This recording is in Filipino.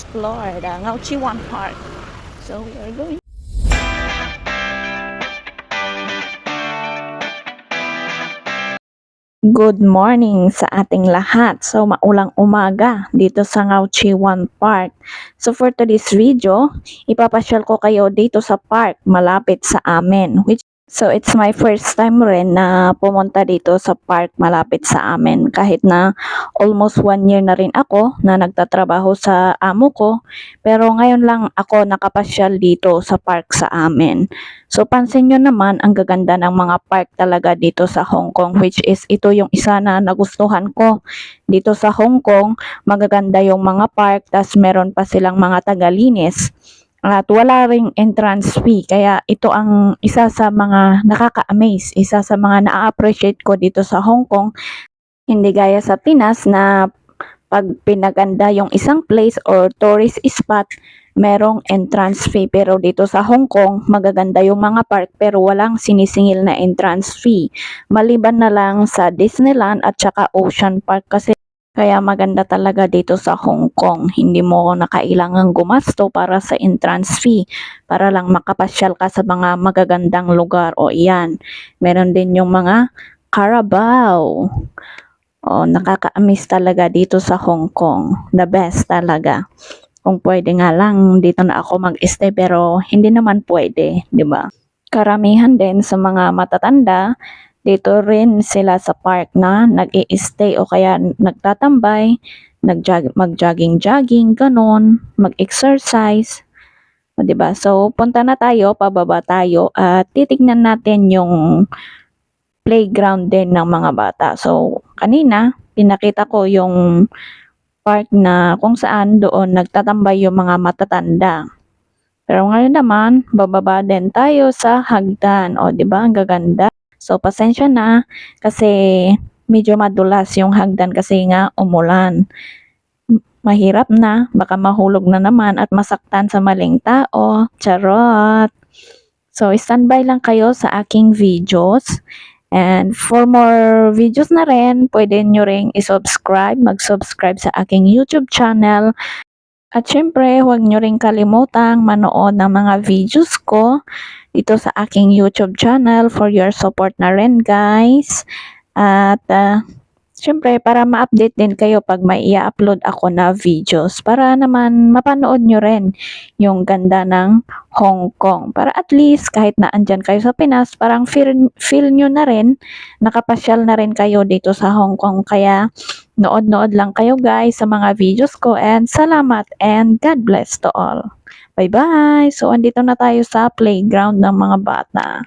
explore the Ngao Chi Wan Park. So we are going. Good morning sa ating lahat. So maulang umaga dito sa Ngao Chi Wan Park. So for today's video, ipapasyal ko kayo dito sa park malapit sa amin. So it's my first time rin na pumunta dito sa park malapit sa amin. Kahit na almost 1 year na rin ako na nagtatrabaho sa amo ko. Pero ngayon lang ako nakapasyal dito sa park sa amin. So pansin nyo naman ang gaganda ng mga park talaga dito sa Hong Kong, which is ito yung isa na nagustuhan ko. Dito sa Hong Kong, magaganda yung mga park, tas meron pa silang mga tagalinis. At wala ring entrance fee, kaya ito ang isa sa mga nakaka-amaze, isa sa mga na-appreciate ko dito sa Hong Kong. Hindi gaya sa Pinas na pag pinaganda yung isang place or tourist spot, merong entrance fee. Pero dito sa Hong Kong, magaganda yung mga park pero walang sinisingil na entrance fee. Maliban na lang sa Disneyland at saka Ocean Park, kasi kaya maganda talaga dito sa Hong Kong. Hindi mo na kailangang gumasto para sa entrance fee, para lang makapasyal ka sa mga magagandang lugar. O iyan, meron din yung mga Carabao. O, nakaka-amaze talaga dito sa Hong Kong. The best talaga. Kung pwede nga lang, dito na ako mag-stay, pero hindi naman pwede, di ba? Karamihan din sa mga matatanda, dito rin sila sa park na nag-i-stay o kaya nagtatambay, mag-jogging-jogging, ganon, mag-exercise. O, diba? So, punta na tayo, pababa tayo at titignan natin yung playground din ng mga bata. So, kanina, pinakita ko yung park na kung saan doon nagtatambay yung mga matatanda. Pero ngayon naman, bababa din tayo sa hagdan. O, di ba? Ang gaganda. So, pasensya na kasi medyo madulas yung hagdan kasi nga umulan. Mahirap na, baka mahulog na naman at masaktan sa maling tao. Charot! So, standby lang kayo sa aking videos. And for more videos na rin, pwede nyo ring isubscribe, mag-subscribe sa aking YouTube channel. At syempre, huwag nyo rin kalimutang manood ng mga videos ko dito sa aking YouTube channel for your support na rin, guys. At syempre, para ma-update din kayo pag may i-upload ako na videos, para naman mapanood nyo rin yung ganda ng Hong Kong. Para at least kahit na andyan kayo sa Pinas, parang feel nyo na rin, nakapasyal na rin kayo dito sa Hong Kong. Kaya nood-nood lang kayo guys sa mga videos ko, and salamat and God bless to all. Bye-bye! So, andito na tayo sa playground ng mga bata.